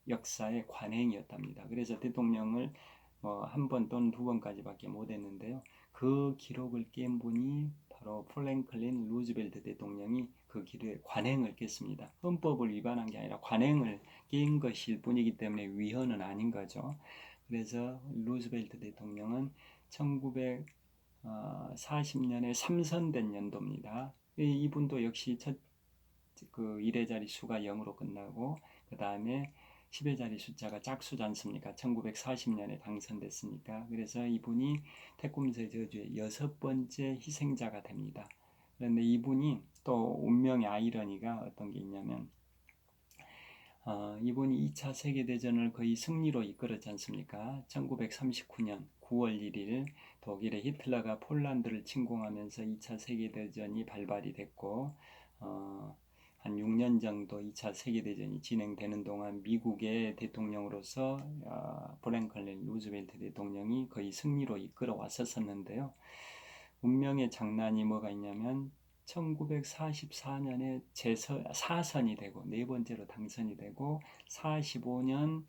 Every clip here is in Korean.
역사의 관행이었답니다. 그래서 대통령을 한 번 또는 두 번까지밖에 못했는데요. 그 기록을 깬 분이 바로 프랭클린 루즈벨트 대통령이 그 기록에 관행을 깼습니다. 헌법을 위반한 게 아니라 관행을 깬 것일 뿐이기 때문에 위헌은 아닌 거죠. 그래서 루즈벨트 대통령은 1940년에 3선된 연도입니다. 이분도 역시 그 1의 자리 수가 0으로 끝나고 그 다음에 10의 자리 숫자가 짝수지 않습니까? 1940년에 당선됐으니까. 그래서 이분이 태권도의 저주의 6번째 희생자가 됩니다. 그런데 이분이 또 운명의 아이러니가 어떤 게 있냐면 이분이 2차 세계대전을 거의 승리로 이끌었지 않습니까? 1939년 9월 1일 독일의 히틀러가 폴란드를 침공하면서 2차 세계대전이 발발이 됐고 한 6년 정도 2차 세계대전이 진행되는 동안 미국의 대통령으로서 프랭클린 루즈벨트 대통령이 거의 승리로 이끌어 왔었는데요. 운명의 장난이 뭐가 있냐면 1944년에 4선이 되고 네 번째로 당선이 되고 45년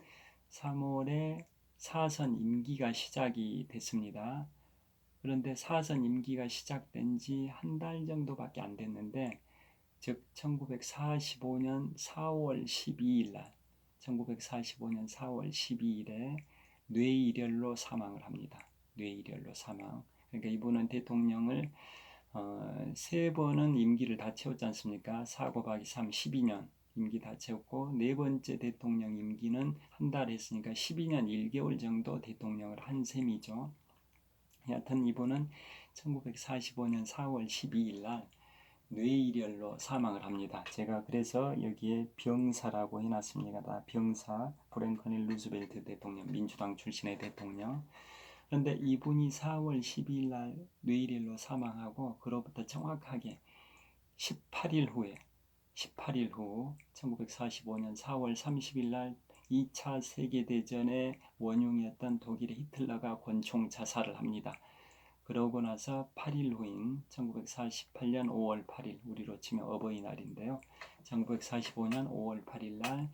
3월에 4선 임기가 시작이 됐습니다. 그런데 4선 임기가 시작된 지 한 달 정도밖에 안 됐는데 즉 1945년 4월 12일 날 1945년 4월 12일에 뇌일혈로 사망을 합니다. 뇌일혈로 사망. 그러니까 이분은 대통령을 3번은 임기를 다 채웠지 않습니까? 4 곱하기 3, 12년 임기 다 채웠고 네 번째 대통령 임기는 한 달 했으니까 12년 1개월 정도 대통령을 한 셈이죠. 여하튼 이분은 1945년 4월 12일 날 뇌일혈로 사망을 합니다. 제가 그래서 여기에 병사라고 해놨습니다. 병사 프랭클린 루즈벨트 대통령, 민주당 출신의 대통령. 그런데 이분이 4월 12일 날 뇌일혈로 사망하고 그로부터 정확하게 18일 후에 18일 후 1945년 4월 30일 날 2차 세계대전의 원흉이었던 독일의 히틀러가 권총 자살을 합니다. 그러고 나서 8일 후인 1948년 5월 8일, 우리로 치면 어버이날인데요. 1945년 5월 8일 날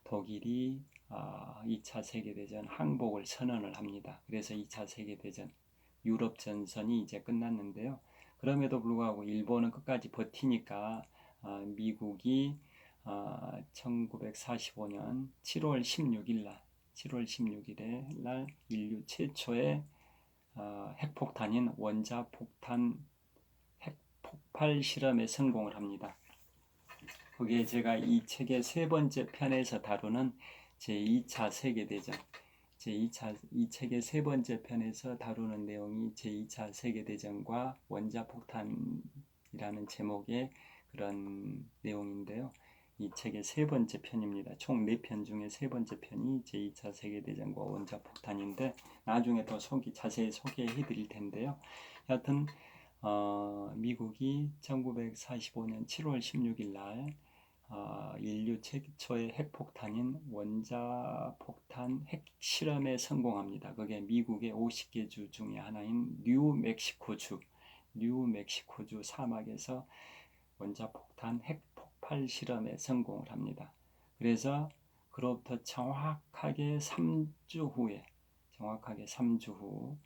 독일이 2차 세계대전 항복을 선언을 합니다. 그래서 2차 세계대전 유럽 전선이 이제 끝났는데요. 그럼에도 불구하고 일본은 끝까지 버티니까 미국이 1945년 7월 16일 날 인류 최초의 핵폭탄인 원자폭탄 핵폭발 실험에 성공을 합니다. 그게 제가 이 책의 3번째 편에서 다루는 제2차 세계대전 이 책의 3번째 편에서 다루는 내용이 제2차 세계대전과 원자폭탄이라는 제목의 그런 내용인데요. 이 책의 3번째 편입니다. 총 4편 중에 3번째 편이 제2차 세계대전과 원자폭탄인데 나중에 더 자세히 소개해 드릴 텐데요. 여하튼 미국이 1945년 7월 16일 날 인류 최초의 핵폭탄인 원자폭탄 핵실험에 성공합니다. 그게 미국의 50개 주 중에 하나인 뉴멕시코주 사막에서 원자폭탄 핵폭발 실험에 성공을 합니다. 그래서 그로부터 정확하게 3주 후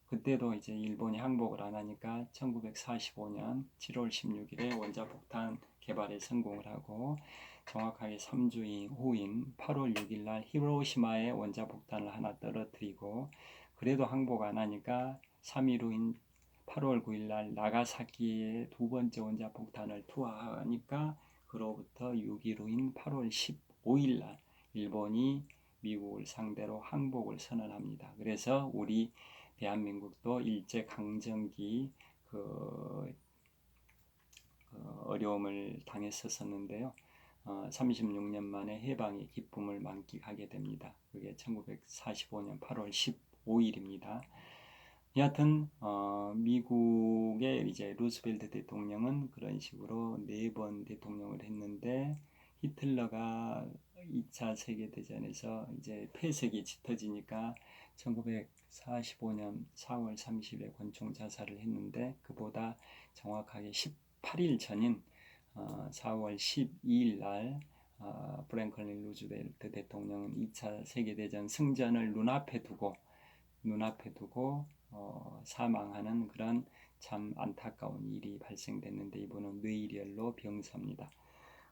그때도 이제 일본이 항복을 안 하니까 1945년 7월 16일에 원자폭탄 개발에 성공을 하고 정확하게 3주 후인 8월 6일 날 히로시마에 원자폭탄을 하나 떨어뜨리고 그래도 항복 안 하니까 3일 후인 8월 9일 날 나가사키에 두 번째 원자폭탄을 투하하니까 그로부터 6일 후인 8월 15일 날 일본이 미국을 상대로 항복을 선언합니다. 그래서 우리 대한민국도 일제강점기 어려움을 당했었는데요. 36년 만에 해방의 기쁨을 만끽하게 됩니다. 그게 1945년 8월 15일입니다. 여하튼 미국의 이제 루스벨트 대통령은 그런 식으로 4번 대통령을 했는데 히틀러가 2차 세계대전에서 이제 폐색이 짙어지니까 1945년 4월 30일에 권총 자살을 했는데 그보다 정확하게 18일 전인 4월 12일 날 프랭클린 루즈벨트 대통령은 2차 세계대전 승전을 눈앞에 두고 사망하는 그런 참 안타까운 일이 발생됐는데, 이분은 뇌일혈로 병삽니다.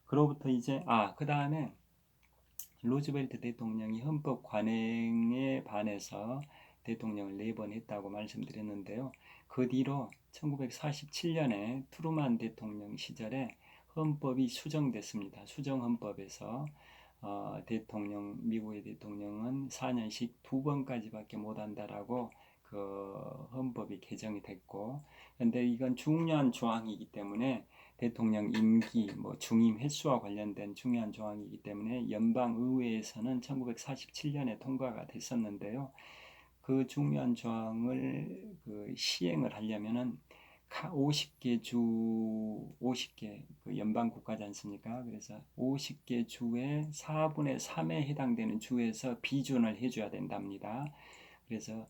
그로부터 이제 그 다음에 루즈벨트 대통령이 헌법 관행에 반해서 대통령을 4번 했다고 말씀드렸는데요. 그 뒤로 1947년에 트루만 대통령 시절에 헌법이 수정됐습니다. 수정헌법에서 미국의 대통령은 4년씩 2번까지밖에 못한다라고 그 헌법이 개정이 됐고, 그런데 이건 중요한 조항이기 때문에 대통령 임기, 중임 횟수와 관련된 중요한 조항이기 때문에 연방의회에서는 1947년에 통과가 됐었는데요. 그 중요한 조항을 시행을 하려면은 50개 그 연방 국가지 않습니까? 그래서 50개 주의 4분의 3에 해당되는 주에서 비준을 해줘야 된답니다. 그래서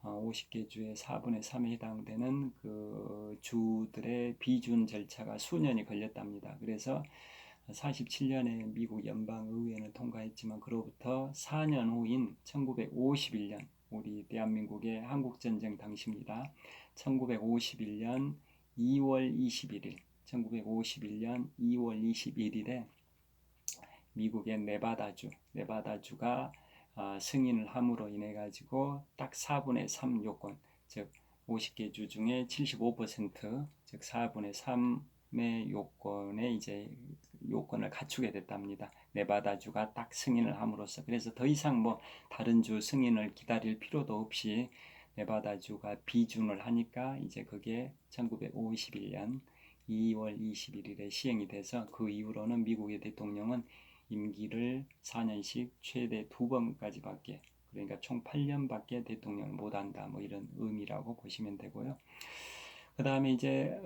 50개 주의 4분의 3에 해당되는 그 주들의 비준 절차가 수년이 걸렸답니다. 그래서 47년에 미국 연방의회는 통과했지만, 그로부터 4년 후인 1951년, 우리 대한민국의 한국전쟁 당시입니다. 1951년 2월 21일, 1951년 2월 21일에 미국의 네바다주가 승인을 함으로 인해 가지고 딱 4분의 3 요건, 즉 50개 주 중에 75%, 즉 4분의 3의 요건을 갖추게 됐답니다. 네바다주가 딱 승인을 함으로써. 그래서 더 이상 다른 주 승인을 기다릴 필요도 없이 네바다주가 비준을 하니까 이제 그게 1951년 2월 21일에 시행이 돼서, 그 이후로는 미국의 대통령은 임기를 4년씩 최대 2번까지밖에, 그러니까 총 8년밖에 대통령을 못한다, 이런 의미라고 보시면 되고요. 그 다음에 이제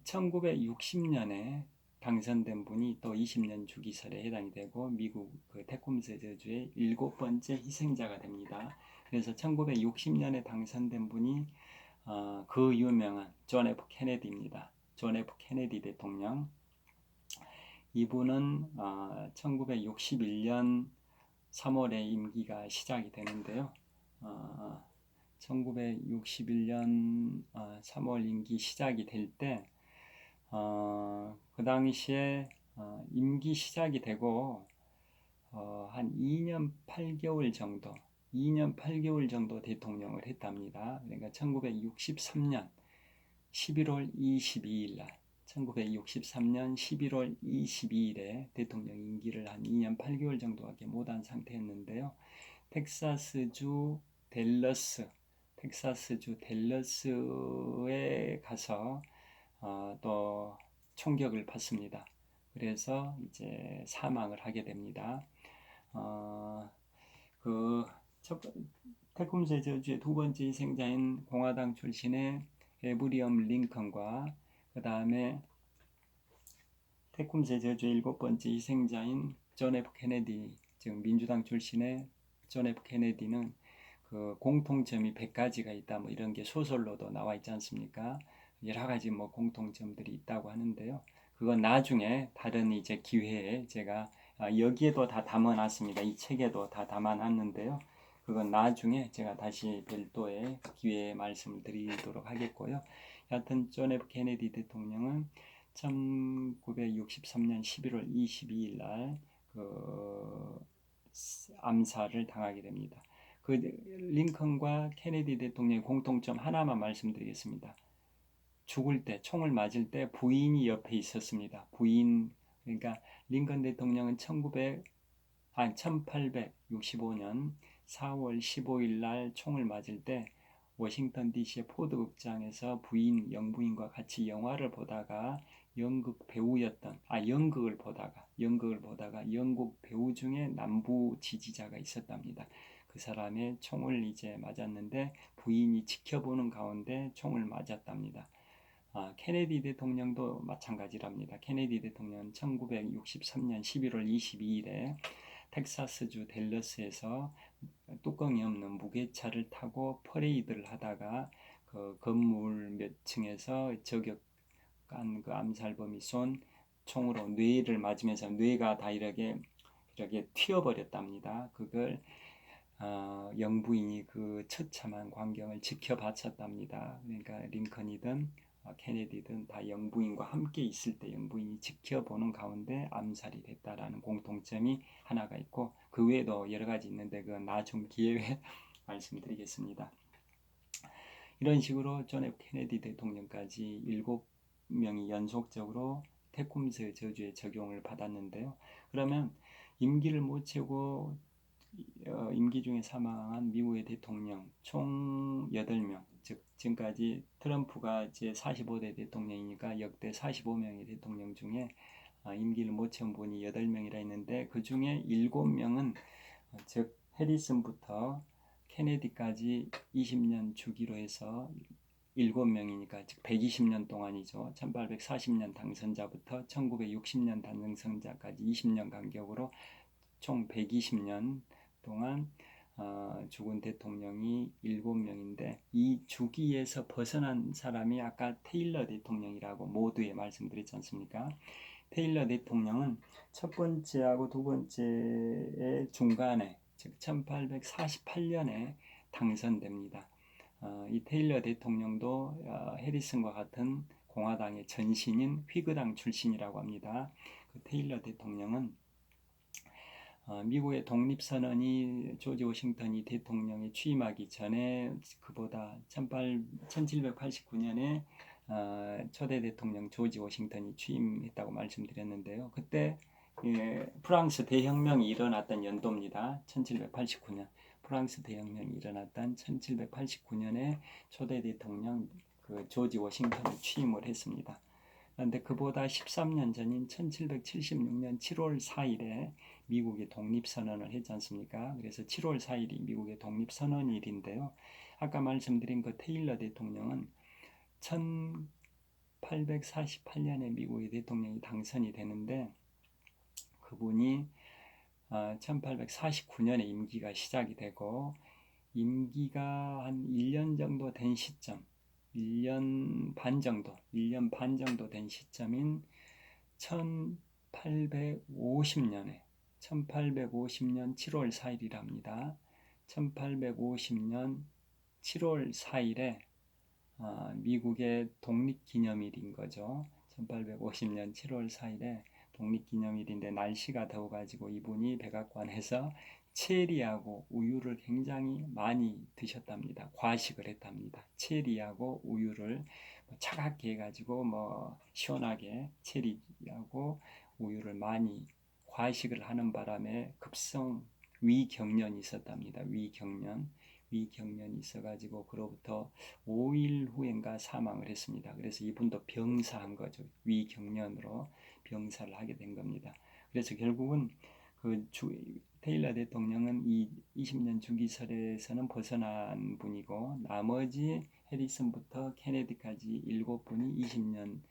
1960년에 당선된 분이 또 20년 주기설에 해당이 되고, 미국 테콤스 저주의 7번째 희생자가 됩니다. 그래서 1960년에 당선된 분이 그 유명한 존 F 케네디입니다. 존 F 케네디 대통령. 이분은 1961년 3월에 임기가 시작이 되는데요. 1961년 3월 임기 시작이 될 때, 그 당시에 임기 시작이 되고 한 2년 8개월 정도 대통령을 했답니다. 그러니까 1963년 11월 22일 날, 1963년 11월 22일에 대통령 임기를 한 2년 8개월 정도밖에 못한 상태였는데요. 텍사스주 댈러스에 가서 또 총격을 받습니다. 그래서 이제 사망을 하게 됩니다. 테콤스 저주의 2번째 희생자인 공화당 출신의 에브리엄 링컨과, 그 다음에 테콤스 저주의 7번째 희생자인 존 F 케네디, 즉 민주당 출신의 존 F 케네디는 그 공통점이 100가지가 있다, 이런 게 소설로도 나와 있지 않습니까? 여러 가지 공통점들이 있다고 하는데요. 그건 나중에 다른 이제 기회에 제가 여기에도 다 담아놨습니다. 이 책에도 다 담아놨는데요. 그건 나중에 제가 다시 별도의 기회에 말씀을 드리도록 하겠고요. 여하튼 존 F 케네디 대통령은 1963년 11월 22일 날 암살을 당하게 됩니다. 그 링컨과 케네디 대통령의 공통점 하나만 말씀드리겠습니다. 죽을 때, 총을 맞을 때 부인이 옆에 있었습니다. 그러니까 링컨 대통령은 1865년 4월 15일 날 총을 맞을 때 워싱턴 DC의 포드 극장에서 영부인과 같이 영화를 보다가 연극을 보다가 영국 배우 중에 남부 지지자가 있었답니다. 그 사람의 총을 이제 맞았는데 부인이 지켜보는 가운데 총을 맞았답니다. 케네디 대통령도 마찬가지랍니다. 케네디 대통령은 1963년 11월 22일에 텍사스주 댈러스에서 뚜껑이 없는 무게차를 타고 퍼레이드를 하다가 그 건물 몇 층에서 저격한 그 암살범이 쏜 총으로 뇌를 맞으면서 뇌가 다 이렇게 튀어버렸답니다. 그걸 영부인이 그 처참한 광경을 지켜바쳤답니다. 그러니까 링컨이든 케네디든 다 영부인과 함께 있을 때 영부인이 지켜보는 가운데 암살이 됐다라는 공통점이 하나가 있고, 그 외에도 여러 가지 있는데 그건 나중 기회에 말씀드리겠습니다. 이런 식으로 존 F 케네디 대통령까지 7명이 연속적으로 테쿰스 저주의 적용을 받았는데요. 그러면 임기를 못 채우고 임기 중에 사망한 미국의 대통령 총 8명, 즉 지금까지 트럼프가 이제 45대 대통령이니까 역대 45명의 대통령 중에 임기를 못 채운 분이 8명이라 했는데, 그 중에 7명은 즉 해리슨부터 케네디까지 20년 주기로 해서 7명이니까 즉 120년 동안이죠. 1840년 당선자부터 1960년 당선자까지 20년 간격으로 총 120년 동안 죽은 대통령이 7명인데, 이 주기에서 벗어난 사람이 아까 테일러 대통령이라고 모두에 말씀드렸지 않습니까? 테일러 대통령은 첫 번째하고 두 번째의 중간에, 즉 1848년에 당선됩니다. 이 테일러 대통령도 해리슨과 같은 공화당의 전신인 휘그당 출신이라고 합니다. 그 테일러 대통령은 미국의 독립선언이 조지 워싱턴이 대통령에 취임하기 전에 그보다 1789년에 초대 대통령 조지 워싱턴이 취임했다고 말씀드렸는데요. 그때 프랑스 대혁명이 일어났던 연도입니다. 1789년. 프랑스 대혁명이 일어났던 1789년에 초대 대통령 그 조지 워싱턴이 취임을 했습니다. 그런데 그보다 13년 전인 1776년 7월 4일에 미국이 독립선언을 했지 않습니까? 그래서 7월 4일이 미국의 독립선언일인데요. 아까 말씀드린 그 테일러 대통령은 1848년에 미국의 대통령이 당선이 되는데, 그분이 1849년에 임기가 시작이 되고, 임기가 한 1년 정도 된 시점, 1년 반 정도 된 시점인 1850년 7월 4일이랍니다. 1850년 7월 4일에 미국의 독립기념일인 거죠. 1850년 7월 4일에 독립기념일인데 날씨가 더워가지고 이분이 백악관에서 체리하고 우유를 굉장히 많이 드셨답니다. 과식을 했답니다. 체리하고 우유를 차갑게 해가지고 시원하게 체리하고 우유를 많이 과식을 하는 바람에 급성 위경련이 있었답니다. 위경련이 있어가지고 그로부터 5일 후인가 사망을 했습니다. 그래서 이분도 병사한 거죠. 위경련으로 병사를 하게 된 겁니다. 그래서 결국은 테일러 대통령은 이 20년 주기설에서는 벗어난 분이고, 나머지 해리슨부터 케네디까지 7분이 20년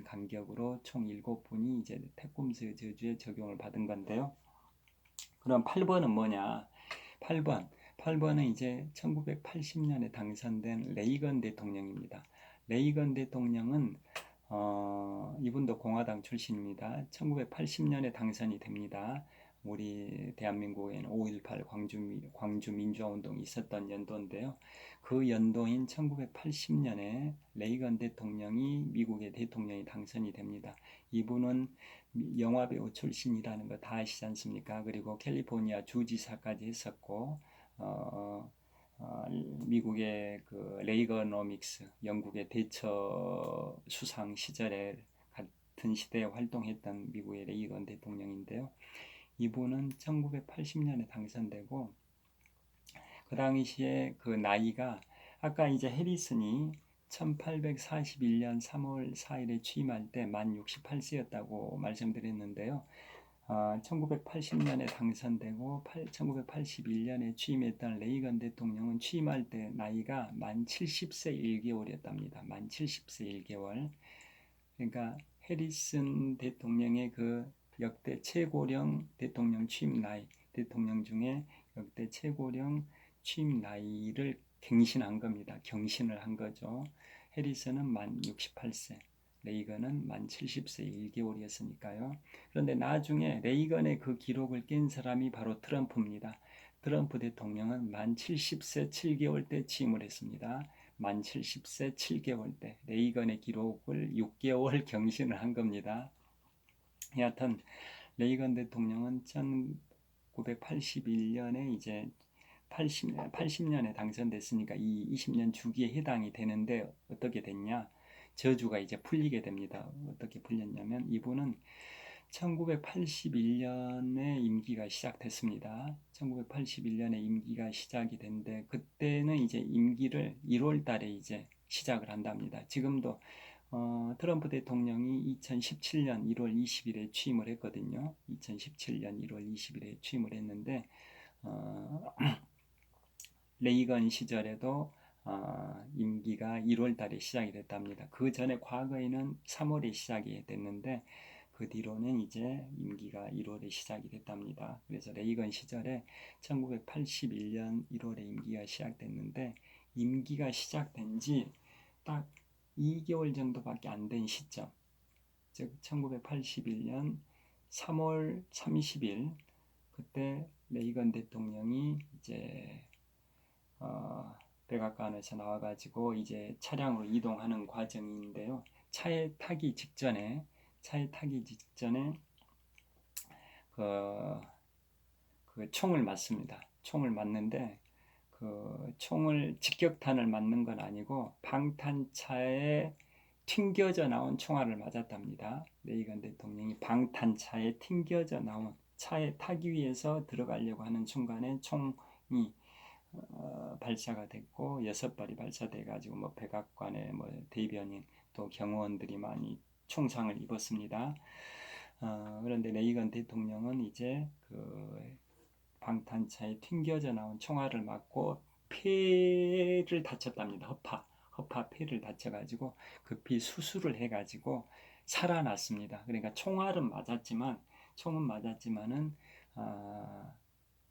간격으로 총 7분이 이제 테쿰스 저주에 적용을 받은 건데요. 그럼 8번은 뭐냐? 8번은 이제 1980년에 당선된 레이건 대통령입니다. 레이건 대통령은 이분도 공화당 출신입니다. 1980년에 당선이 됩니다. 우리 대한민국에는 5.18 광주 민주화운동이 있었던 연도인데요. 그 연도인 1980년에 레이건 대통령이 미국의 대통령이 당선이 됩니다. 이분은 영화배우 출신이라는 거 다 아시지 않습니까? 그리고 캘리포니아 주지사까지 했었고, 미국의 그 레이거노믹스, 영국의 대처 수상 시절에 같은 시대에 활동했던 미국의 레이건 대통령인데요. 이분은 1980년에 당선되고, 그 당시에 그 나이가 아까 이제 해리슨이 1841년 3월 4일에 취임할 때 만 68세였다고 말씀드렸는데요. 1980년에 당선되고 1981년에 취임했던 레이건 대통령은 취임할 때 나이가 만 70세 1개월이었답니다. 만 70세 1개월. 그러니까 해리슨 대통령의 그 역대 최고령 대통령 취임 나이, 대통령 중에 역대 최고령 취임 나이를 갱신한 겁니다. 경신을 한 거죠. 해리슨은 만 68세. 레이건은 만 70세 1개월이었으니까요. 그런데 나중에 레이건의 그 기록을 깬 사람이 바로 트럼프입니다. 트럼프 대통령은 만 70세 7개월 때 취임을 했습니다. 만 70세 7개월 때 레이건의 기록을 6개월 경신을 한 겁니다. 여하튼 레이건 대통령은 1981년에 이제 80년에 당선됐으니까 이 20년 주기에 해당이 되는데 어떻게 됐냐? 저주가 이제 풀리게 됩니다. 어떻게 풀렸냐면 이분은 1981년에 임기가 시작됐습니다. 1981년에 임기가 시작이 됐는데 그때는 이제 임기를 1월 달에 이제 시작을 한답니다. 지금도 트럼프 대통령이 2017년 1월 20일에 취임을 했거든요. 2017년 1월 20일에 취임을 했는데 레이건 시절에도 임기가 1월 달에 시작이 됐답니다. 그 전에 과거에는 3월에 시작이 됐는데 그 뒤로는 이제 임기가 1월에 시작이 됐답니다. 그래서 레이건 시절에 1981년 1월에 임기가 시작됐는데 임기가 시작된 지 딱 2개월 정도밖에 안 된 시점, 즉 1981년 3월 30일 그때 레이건 대통령이 이제 백악관에서 나와가지고 이제 차량으로 이동하는 과정인데요. 차에 타기 직전에 그 총을 맞습니다. 총을 맞는데 그 총을 직격탄을 맞는 건 아니고 방탄차에 튕겨져 나온 총알을 맞았답니다. 레이건 대통령이 방탄차에 튕겨져 나온 차에 타기 위해서 들어가려고 하는 순간에 총이 발사가 됐고 6발이 발사돼 가지고 뭐 백악관의 뭐 대변인 또 경호원들이 많이 총상을 입었습니다. 그런데 레이건 대통령은 이제 그 방탄차에 튕겨져 나온 총알을 맞고 폐를 다쳤답니다. 허파 폐를 다쳐가지고 급히 수술을 해가지고 살아났습니다. 그러니까 총은 맞았지만은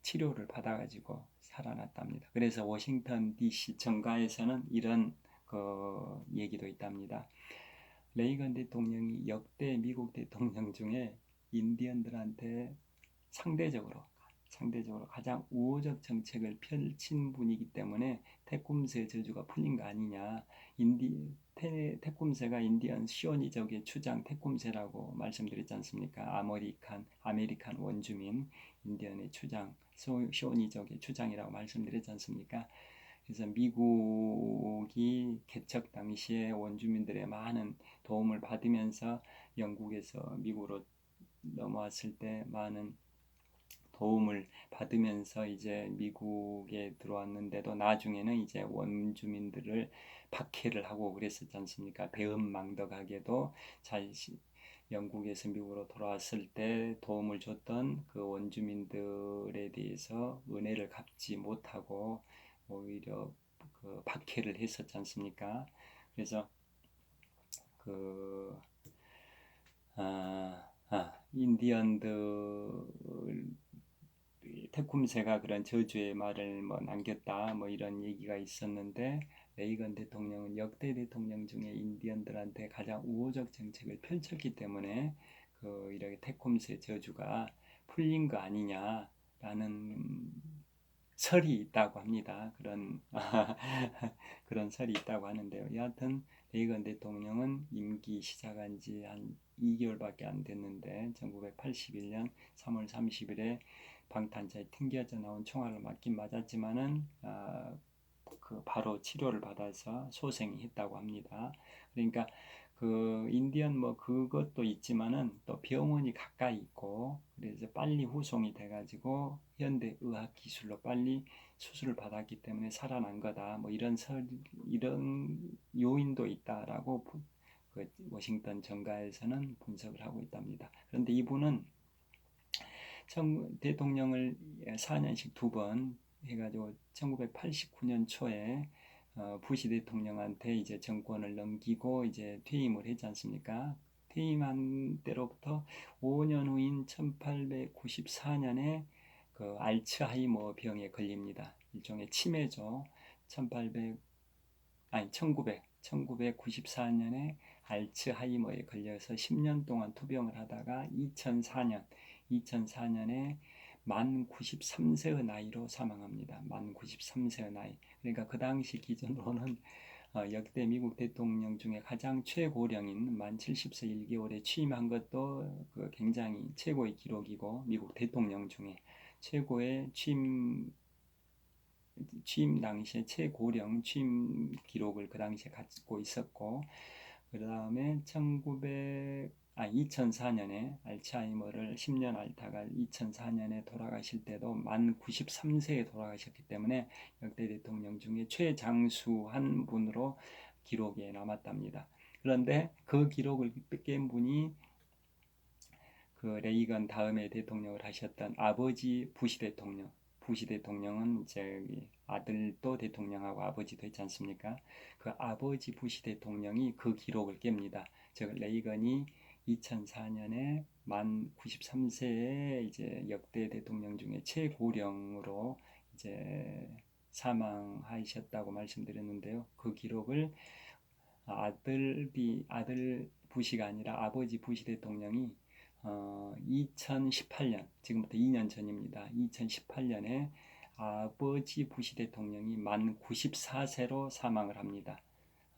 치료를 받아가지고 살아났답니다. 그래서 워싱턴 DC 정가에서는 이런 그 얘기도 있답니다. 레이건 대통령이 역대 미국 대통령 중에 인디언들한테 상대적으로 가장 우호적 정책을 펼친 분이기 때문에 태꿈새 저주가 풀린 거 아니냐. 태꿈새가 인디언 시오니족의 주장 태꿈새라고 말씀드렸지 않습니까? 아메리칸 원주민 인디언의 주장 시오니족의 주장이라고 말씀드렸지 않습니까? 그래서 미국이 개척 당시에 원주민들의 많은 도움을 받으면서 영국에서 미국으로 넘어왔을 때 많은 도움을 받으면서 이제 미국에 들어왔는데도 나중에는 이제 원주민들을 박해를 하고 그랬었지 않습니까? 배은망덕하게도 영국에서 미국으로 돌아왔을 때 도움을 줬던 그 원주민들에 대해서 은혜를 갚지 못하고 오히려 그 박해를 했었지 않습니까? 그래서 그 인디언들 태쿰새가 그런 저주의 말을 뭐 남겼다 뭐 이런 얘기가 있었는데 레이건 대통령은 역대 대통령 중에 인디언들한테 가장 우호적 정책을 펼쳤기 때문에 그 이렇게 태쿰새 저주가 풀린 거 아니냐라는 설이 있다고 합니다. 그런 그런 설이 있다고 하는데요. 여하튼 레이건 대통령은 임기 시작한 지 한 2개월밖에 안 됐는데 1981년 3월 30일에 방탄차에 튕겨져 나온 총알을 맞긴 맞았지만은 그 바로 치료를 받아서 소생이 했다고 합니다. 그러니까 그 인디언 뭐 그것도 있지만은 또 병원이 가까이 있고 그래서 빨리 후송이 돼가지고 현대 의학 기술로 빨리 수술을 받았기 때문에 살아난 거다. 뭐 이런 요인도 있다라고 그 워싱턴 정가에서는 분석을 하고 있답니다. 그런데 이분은 대통령을 4년씩 2번 해가지고 1989년 초에 부시 대통령한테 이제 정권을 넘기고 이제 퇴임을 했지 않습니까? 퇴임한 때로부터 5년 후인 1894년에 그 알츠하이머 병에 걸립니다. 일종의 치매죠. 1994년에 알츠하이머에 걸려서 10년 동안 투병을 하다가 2004년에 만 93세의 나이로 사망합니다. 만 93세의 나이. 그러니까 그 당시 기준으로는 역대 미국 대통령 중에 가장 최고령인 만 70세 1개월에 취임한 것도 굉장히 최고의 기록이고, 미국 대통령 중에 최고의 취임 당시에 최고령 취임 기록을 그 당시에 갖고 있었고, 그 다음에 2004년에 알츠하이머를 10년 앓다가 2004년에 돌아가실 때도 만 93세에 돌아가셨기 때문에 역대 대통령 중에 최장수한 분으로 기록에 남았답니다. 그런데 그 기록을 깬 분이 그 레이건 다음에 대통령을 하셨던 아버지 부시 대통령. 부시 대통령은 이제 아들도 대통령하고 아버지도 있지 않습니까? 그 아버지 부시 대통령이 그 기록을 깹니다. 즉 레이건이 2004년에 만 93세에 이제 역대 대통령 중에 최고령으로 이제 사망하셨다고 말씀드렸는데요. 그 기록을 아들 부시가 아니라 아버지 부시 대통령이 2018년, 지금부터 2년 전입니다. 2018년에 아버지 부시 대통령이 만 94세로 사망을 합니다.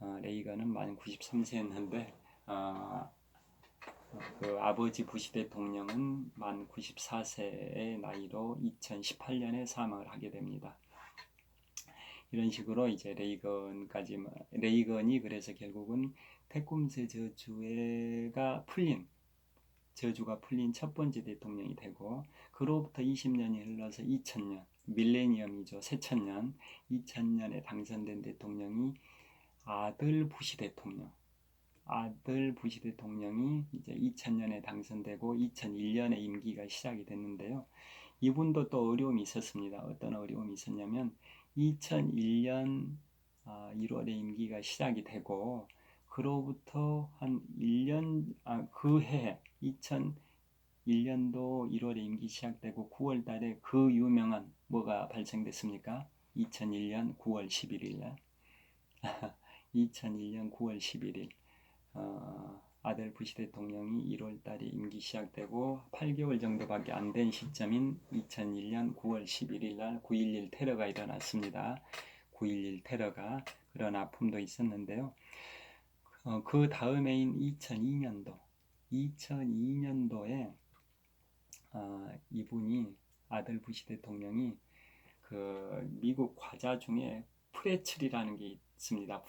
레이건은 만 93세였는데 그 아버지 부시 대통령은 만 94세의 나이로 2018년에 사망을 하게 됩니다. 이런 식으로 이제 레이건이 그래서 결국은 테쿰스 저주가 풀린 첫 번째 대통령이 되고, 그로부터 20년이 흘러서 2000년, 밀레니엄이죠. 새천년, 2000년에 당선된 대통령이 아들 부시 대통령이 이제 2000년에 당선되고 2001년에 임기가 시작이 됐는데요. 이분도 또 어려움이 있었습니다. 어떤 어려움이 있었냐면 2001년 1월에 임기가 시작이 되고, 그로부터 한 1년, 그 해 2001년도 1월에 임기 시작되고 9월 달에 그 유명한 뭐가 발생됐습니까? 2001년 9월 11일 날 2001년 9월 11일 아들 부시 대통령이 1월 달에 임기 시작되고 8개월 정도밖에 안 된 시점인 2001년 9월 11일 날 9.11 테러가 일어났습니다. 9.11 테러가, 그런 아픔도 있었는데요. 그 다음해인 2002년도에 이분이 아들 부시 대통령이 그 미국 과자 중에 프레첼이라는 게 있습니다.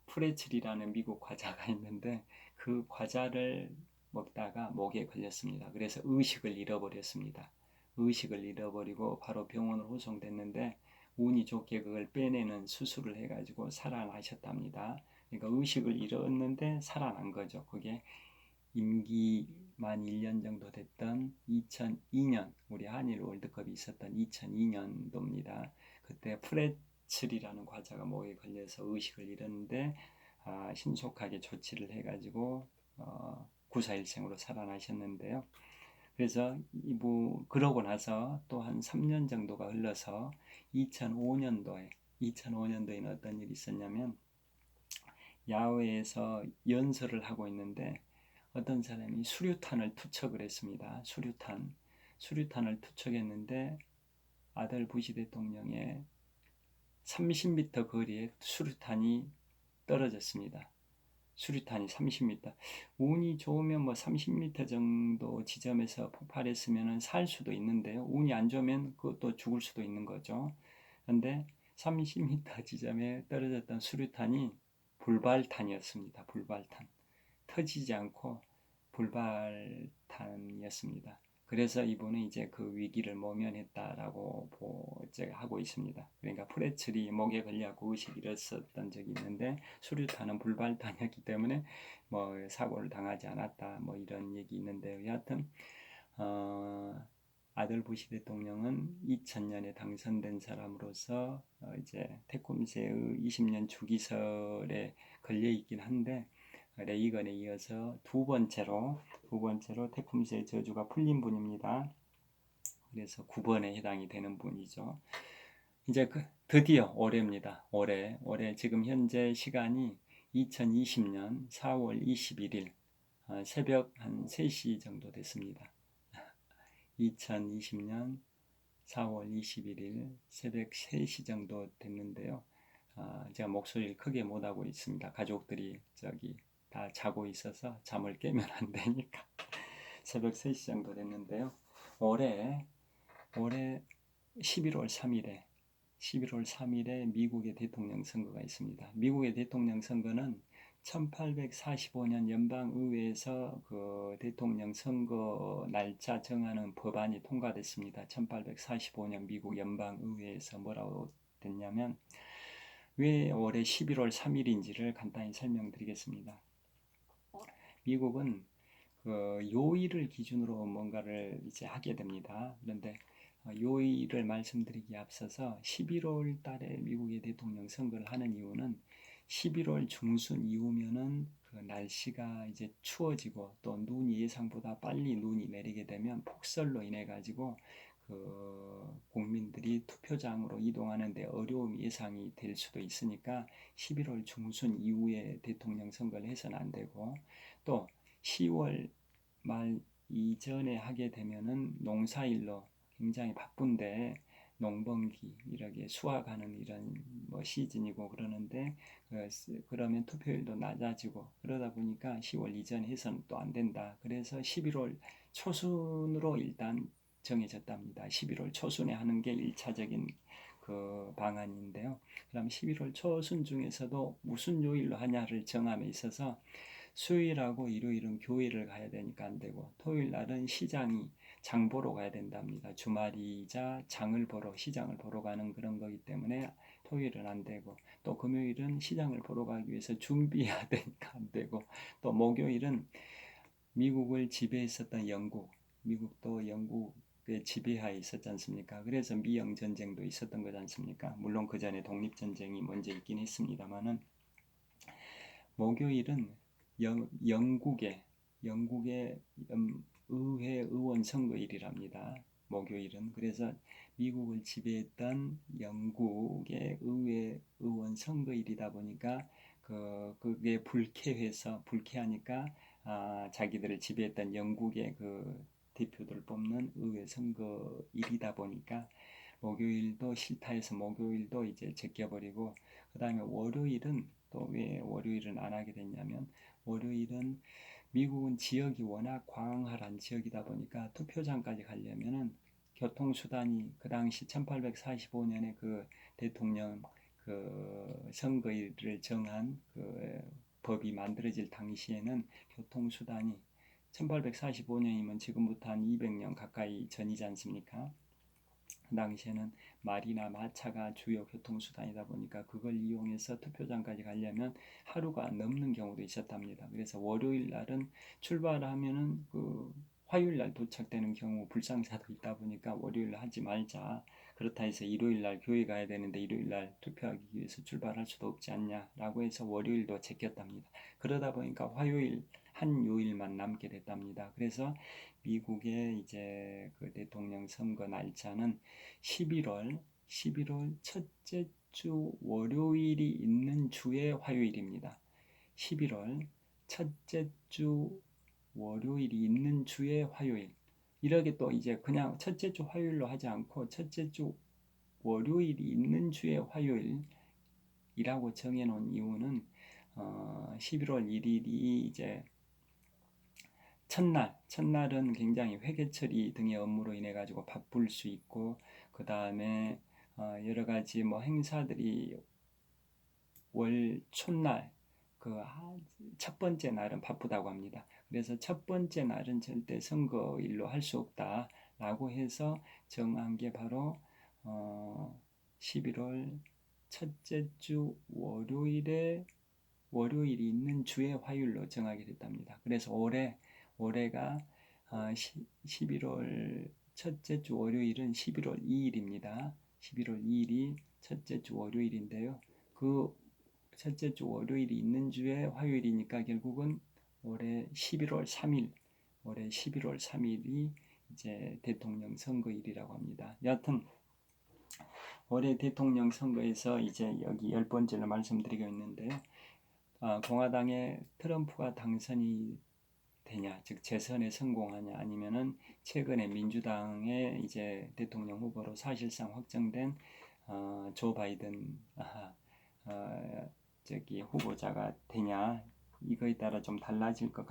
프레첼이라는 미국 과자가 있는데 그 과자를 먹다가 목에 걸렸습니다. 그래서 의식을 잃어버렸습니다. 의식을 잃어버리고 바로 병원으로 후송됐는데 운이 좋게 그걸 빼내는 수술을 해가지고 살아나셨답니다. 그러니까 의식을 잃었는데 살아난 거죠. 그게 임기만 1년 정도 됐던 2002년, 우리 한일 월드컵이 있었던 2002년도입니다. 그때 프레첼이라는 과자가 목에 걸려서 의식을 잃었는데 신속하게 조치를 해가지고 구사일생으로 살아나셨는데요. 그래서 그러고 나서 또 한 3년 정도가 흘러서 2005년도에는 어떤 일이 있었냐면, 야외에서 연설을 하고 있는데 어떤 사람이 수류탄을 투척을 했습니다. 수류탄을 투척했는데 아들 부시 대통령의 30m 거리에 수류탄이 떨어졌습니다. 수류탄이 30m. 운이 좋으면 30m 정도 지점에서 폭발했으면 살 수도 있는데요. 운이 안 좋으면 그것도 죽을 수도 있는 거죠. 그런데 30m 지점에 떨어졌던 수류탄이 불발탄이었습니다. 불발탄. 터지지 않고 불발탄이었습니다. 그래서 이분은 이제 그 위기를 모면했다라고 하고 있습니다. 그러니까 프레첼이 목에 걸려고 의식 잃었었던 적이 있는데 수류탄은 불발탄이었기 때문에 사고를 당하지 않았다, 이런 얘기 있는데요. 여하튼 아들 부시 대통령은 2000년에 당선된 사람으로서 이제 테쿰스의 20년 주기설에 걸려 있긴 한데, 레이건에 이어서 두 번째로 테쿰스의 저주가 풀린 분입니다. 그래서 9번에 해당이 되는 분이죠. 이제 드디어 올해입니다. 올해 지금 현재 시간이 2020년 4월 21일 새벽 한 3시 정도 됐습니다. 2020년 4월 21일 새벽 3시 정도 됐는데요. 제가 목소리를 크게 못하고 있습니다. 가족들이 다 자고 있어서 잠을 깨면 안 되니까 새벽 3시 정도 됐는데요. 올해 11월 3일에 미국의 대통령 선거가 있습니다. 미국의 대통령 선거는 1845년 연방의회에서 그 대통령 선거 날짜 정하는 법안이 통과됐습니다. 1845년 미국 연방의회에서 뭐라고 됐냐면 왜 올해 11월 3일인지를 간단히 설명드리겠습니다. 미국은 그 요일을 기준으로 뭔가를 이제 하게 됩니다. 그런데 요일을 말씀드리기에 앞서서 11월 달에 미국의 대통령 선거를 하는 이유는 11월 중순 이후면은 그 날씨가 이제 추워지고 또 눈이 예상보다 빨리 눈이 내리게 되면 폭설로 인해 가지고 그 국민들이 투표장으로 이동하는데 어려움이 예상이 될 수도 있으니까 11월 중순 이후에 대통령 선거를 해서는 안 되고 또 10월 말 이전에 하게 되면은 농사일로 굉장히 바쁜데 농번기 이렇게 수확하는 이런 뭐 시즌이고 그러는데 그러면 투표율도 낮아지고 그러다 보니까 10월 이전 해서는 또 안 된다. 그래서 11월 초순으로 일단 정해졌답니다. 11월 초순에 하는 게 1차적인 그 방안인데요. 그럼 11월 초순 중에서도 무슨 요일로 하냐를 정함에 있어서 수요일하고 일요일은 교회를 가야 되니까 안 되고 토요일 날은 시장이 장 보러 가야 된답니다. 주말이자 장을 보러 시장을 보러 가는 그런 거기 때문에 토요일은 안 되고 또 금요일은 시장을 보러 가기 위해서 준비해야 되니까 안 되고 또 목요일은 미국을 지배했었던 미국도 영국의 지배하에 있었지 않습니까? 그래서 미영 전쟁도 있었던 거지 않습니까? 물론 그 전에 독립 전쟁이 먼저 있긴 했습니다만은 목요일은 영국의 의회 의원 선거일이랍니다. 목요일은 그래서 미국을 지배했던 영국의 의회 의원 선거일이다 보니까 그게 불쾌하니까 자기들을 지배했던 영국의 그 대표들 뽑는 의회 선거일이다 보니까 목요일도 싫다 해서 목요일도 이제 제껴버리고 그 다음에 월요일은 또 왜 월요일은 안 하게 됐냐면 월요일은 미국은 지역이 워낙 광활한 지역이다 보니까 투표장까지 가려면은 교통수단이 그 당시 1845년에 그 대통령 그 선거일을 정한 그 법이 만들어질 당시에는 교통수단이 1845년이면 지금부터 한 200년 가까이 전이지 않습니까? 그 당시에는 말이나 마차가 주요 교통수단이다 보니까 그걸 이용해서 투표장까지 가려면 하루가 넘는 경우도 있었답니다. 그래서 월요일 날은 출발하면은 그 화요일 날 도착되는 경우 불상사도 있다 보니까 월요일 날 하지 말자. 그렇다 해서 일요일 날 교회 가야 되는데 일요일 날 투표하기 위해서 출발할 수도 없지 않냐라고 해서 월요일도 제꼈답니다. 그러다 보니까 화요일 한 요일만 남게 됐답니다. 그래서 미국의 이제 그 대통령 선거 날짜는 11월 첫째 주 월요일이 있는 주의 화요일입니다. 11월 첫째 주 월요일이 있는 주의 화요일. 이렇게 또 이제 그냥 첫째 주 화요일로 하지 않고 첫째 주 월요일이 있는 주의 화요일이라고 정해놓은 이유는 11월 1일이 이제 첫날은 굉장히 회계처리 등의 업무로 인해 가지고 바쁠 수 있고 그 다음에 여러 가지 뭐 행사들이 월 첫날 그 첫 번째 날은 바쁘다고 합니다. 그래서 첫 번째 날은 절대 선거일로 할 수 없다라고 해서 정한 게 바로 11월 첫째 주 월요일이 있는 주의 화요일로 정하게 됐답니다. 그래서 올해가 11월 첫째 주 월요일은 11월 2일입니다. 11월 2일이 첫째 주 월요일인데요. 그 첫째 주 월요일이 있는 주에 화요일이니까 결국은 올해 11월 3일이 이제 대통령 선거일이라고 합니다. 여하튼 올해 대통령 선거에서 이제 여기 10번째로 말씀드리고 있는데요. 공화당의 트럼프가 당선이 되냐, 즉 재선에 성공하냐, 아니면은 최근에 민주당의 이제 대통령 후보로 사실상 확정된 조 바이든 후보자가 되냐, 이거에 따라 좀 달라질 것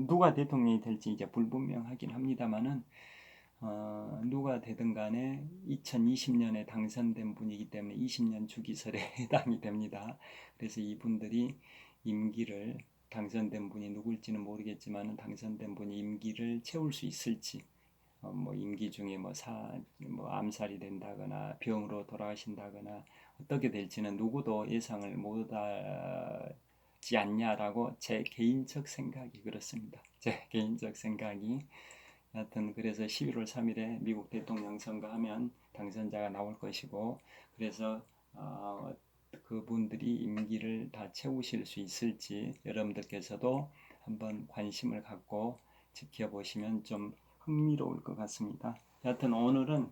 누가 대통령이 될지 이제 불분명하긴 합니다만은 누가 되든 간에 2020년에 당선된 분이기 때문에 20년 주기설에 해당이 됩니다. 그래서 이분들이 임기를, 당선된 분이 누굴지는 모르겠지만 당선된 분이 임기를 채울 수 있을지, 뭐 임기 중에 뭐 암살이 된다거나 병으로 돌아가신다거나 어떻게 될지는 누구도 예상을 못하지 않냐라고 제 개인적 생각이 그렇습니다. 제 개인적 생각이. 하여튼 그래서 11월 3일에 미국 대통령 선거하면 당선자가 나올 것이고, 그래서 그분들이 임기를 다 채우실 수 있을지 여러분들께서도 한번 관심을 갖고 지켜보시면 좀 흥미로울 것 같습니다. 여하튼 오늘은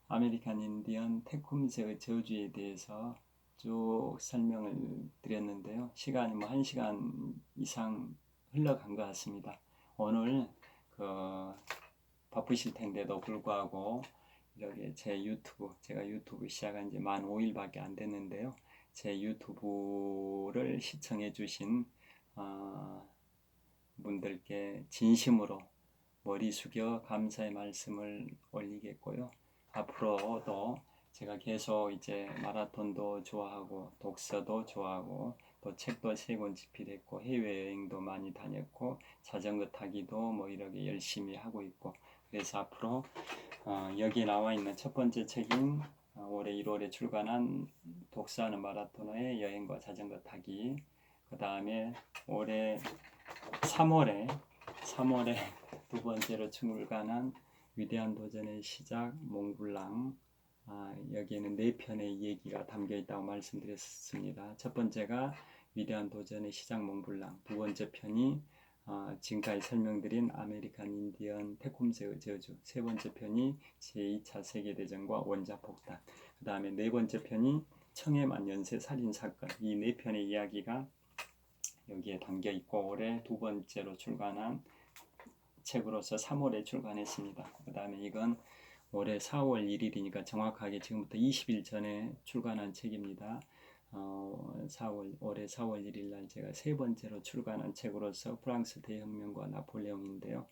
아메리칸 인디언 태쿰새의 저주에 대해서 쭉 설명을 드렸는데요. 시간이 뭐 1시간 이상 흘러간 것 같습니다. 오늘 바쁘실 텐데도 불구하고 이렇게 제가 유튜브 시작한 지 만 5일밖에 안 됐는데요. 제 유튜브를 시청해 주신 분들께 진심으로 머리 숙여 감사의 말씀을 올리겠고요. 앞으로도 제가 계속 이제 마라톤도 좋아하고 독서도 좋아하고 또 책도 3권 집필했고 해외여행도 많이 다녔고 자전거 타기도 뭐 이렇게 열심히 하고 있고, 그래서 앞으로 여기에 나와 있는 첫 번째 책인 올해 1월에 출간한 독서하는 마라토너의 여행과 자전거 타기, 그 다음에 올해 3월에 두 번째로 출간한 위대한 도전의 시작 몽블랑, 여기에는 4편의 얘기가 담겨 있다고 말씀드렸습니다. 첫 번째가 위대한 도전의 시작 몽블랑, 두 번째 편이 지금까지 설명드린 아메리칸 인디언 태쿰새의 저주, 세 번째 편이 제2차 세계대전과 원자폭탄, 그 다음에 네 번째 편이 청해만 연쇄 살인사건, 이 4편의 이야기가 여기에 담겨 있고 올해 두 번째로 출간한 책으로서 3월에 출간했습니다. 그 다음에 이건 올해 4월 1일이니까 정확하게 지금부터 20일 전에 출간한 책입니다. 올해 4월 1일 날 제가 세 번째로 출간한 책으로서 프랑스 대혁명과 나폴레옹인데요.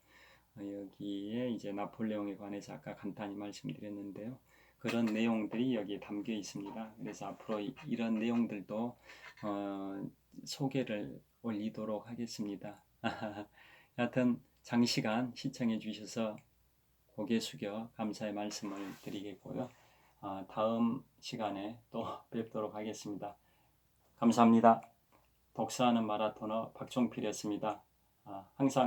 여기에 이제 나폴레옹에 관해서 아까 간단히 말씀드렸는데요. 그런 내용들이 여기에 담겨 있습니다. 그래서 앞으로 이런 내용들도 소개를 올리도록 하겠습니다. 여하튼 장시간 시청해 주셔서 고개 숙여 감사의 말씀을 드리겠고요. 다음 시간에 또 뵙도록 하겠습니다. 감사합니다. 독서하는 마라토너 박종필이었습니다. 항상